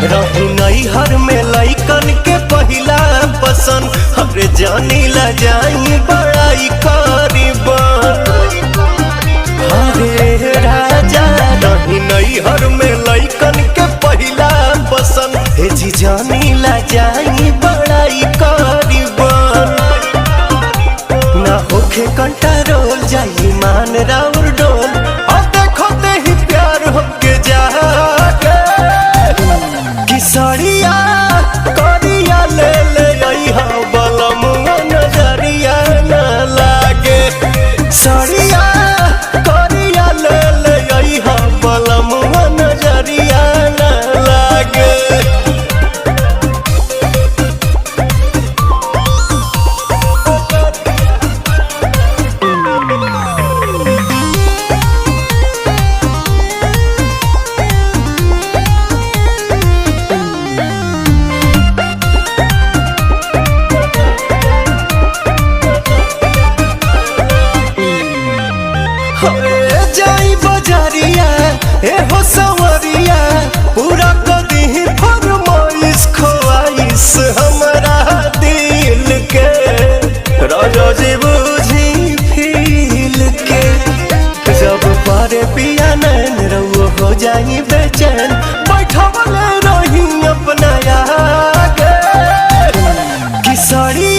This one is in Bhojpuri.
रही नैहर में लइकन के पहिला पसंद, हमरे जानी ला जाई बड़ाई करीबन। हरे राजा रही नैहर में लइकन के पहिला पसंद, हे जी जानी ला जाई बड़ाई करीबन। ना होखे कंट्रोल जाई मान राउर डोल, और देखो ते ही प्यार हमके जागे। किसरिया करिया ले ले अइहा बलमुआ नजरिया न लागे। सरिया करिया ले ले अइहा बलमुआ नजरिया न लागे। जाई बजारिया ए हो सवरिया, पूरा कदी फरमाइश ख्वाइश हमरा दिल के। राजा जी बुझी फील के, जब पारे पिया नैन रउआ हो जाई बेचैन, बैठवले रही अपना आगे। किसरी